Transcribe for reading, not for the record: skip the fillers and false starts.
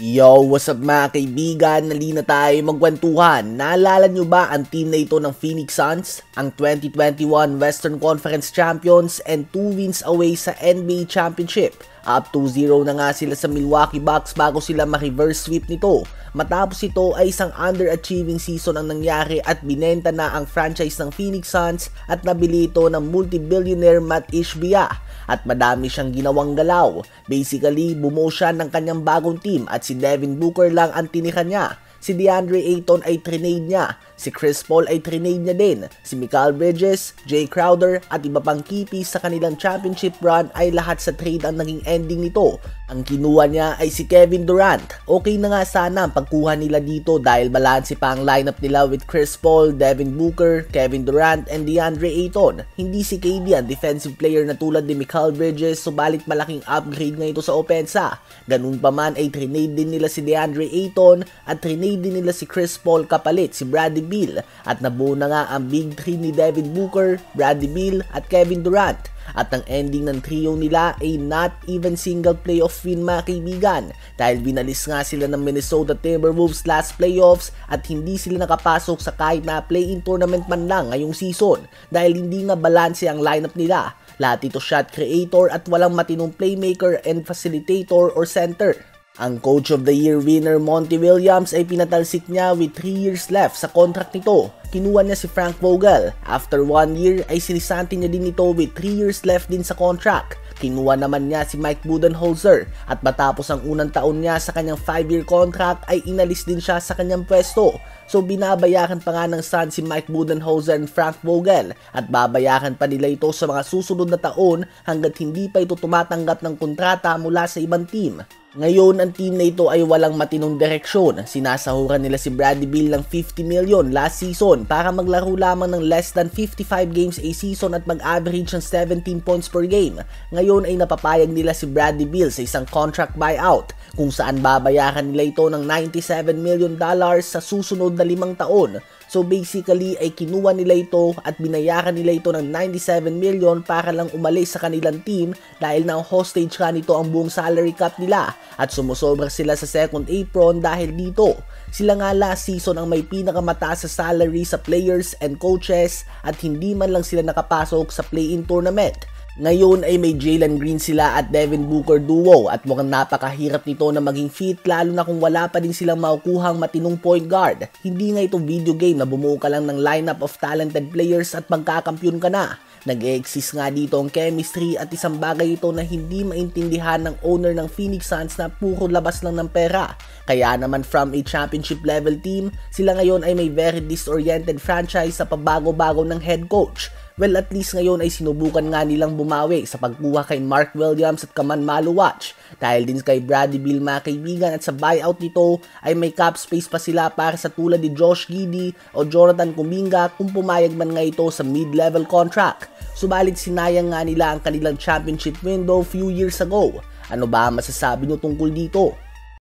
Yo, what's up mga kaibigan? Nalina tayo magkwentuhan. Naalala nyo ba ang team na ito ng Phoenix Suns? Ang 2021 Western Conference Champions and 2 wins away sa NBA Championship. Up 2-0 na nga sila sa Milwaukee Bucks bago sila ma-reverse sweep nito. Matapos ito ay isang underachieving season ang nangyari at binenta na ang franchise ng Phoenix Suns at nabili ito ng multi-billionaire Matt Ishbia. At madami siyang ginawang galaw. Basically, bumuo siya ng kanyang bagong team at si Devin Booker lang ang tinira niya. Si DeAndre Ayton ay trinade niya. Si Chris Paul ay trinade niya din. Si Mikal Bridges, Jay Crowder at iba pang key piece sa kanilang championship run ay lahat sa trade ang naging ending nito. Ang kinuha niya ay si Kevin Durant. Okay na nga sana ang pagkuha nila dito dahil balanse pa ang lineup nila with Chris Paul, Devin Booker, Kevin Durant and DeAndre Ayton. Hindi si KD ang defensive player na tulad ni Mikal Bridges, subalit malaking upgrade nga ito sa opensa. Ganun pa man ay trinade din nila si DeAndre Ayton at trinade din nila si Chris Paul kapalit si Bradley Beal at nabuo na nga ang Big 3 ni Devin Booker, Bradley Beal at Kevin Durant. At ang ending ng trio nila ay not even single playoff win mga kaibigan dahil binalis nga sila ng Minnesota Timberwolves last playoffs at hindi sila nakapasok sa kahit na play-in tournament man lang ngayong season dahil hindi nga balanse ang lineup nila. Lahat ito shot creator at walang matinong playmaker and facilitator or center. Ang Coach of the Year winner Monty Williams ay pinatalsik niya with 3 years left sa contract nito. Kinuha niya si Frank Vogel. After 1 year ay sinisanti niya din ito with 3 years left din sa contract. Kinuha naman niya si Mike Budenholzer at matapos ang unang taon niya sa kanyang 5-year contract ay inalis din siya sa kanyang pwesto. So binabayaran pa nga ng Suns si Mike Budenholzer and Frank Vogel at babayaran pa nila ito sa mga susunod na taon hanggat hindi pa ito tumatanggap ng kontrata mula sa ibang team. Ngayon, ang team na ito ay walang matinong direksyon. Sinasahuran nila si Bradley Beal ng $50 million last season para maglaro lamang ng less than 55 games a season at mag-average ng 17 points per game. Ngayon ay napapayag nila si Bradley Beal sa isang contract buyout kung saan babayaran nila ito ng $97 million sa susunod na 5 taon. So basically ay kinuha nila ito at binayaran nila ito ng $97 million para lang umalis sa kanilang team dahil na hostage ka nito ang buong salary cap nila at sumusobra sila sa second apron dahil dito. Sila nga last season ang may pinakamataas sa salary sa players and coaches at hindi man lang sila nakapasok sa play-in tournament. Ngayon ay may Jalen Green sila at Devin Booker duo at mukhang napakahirap nito na maging fit lalo na kung wala pa din silang makukuhang matinong point guard. Hindi nga ito video game na bumuo ka lang ng lineup of talented players at magkakampyon ka na. Nag-e-exist nga dito ang chemistry at isang bagay ito na hindi maintindihan ng owner ng Phoenix Suns na puro labas lang ng pera. Kaya naman from a championship level team, sila ngayon ay may very disoriented franchise sa pabago-bago ng head coach. Well, at least ngayon ay sinubukan nga nilang bumawi sa pagkuha kay Mark Williams at Kaman Maluwatch. Dahil din kay Bradley Beal mga kaibigan at sa buyout nito ay may cap space pa sila para sa tulad ni Josh Giddey o Jonathan Kuminga kung pumayag man nga ito sa mid-level contract. Subalit sinayang nga nila ang kanilang championship window few years ago. Ano ba masasabi nyo tungkol dito?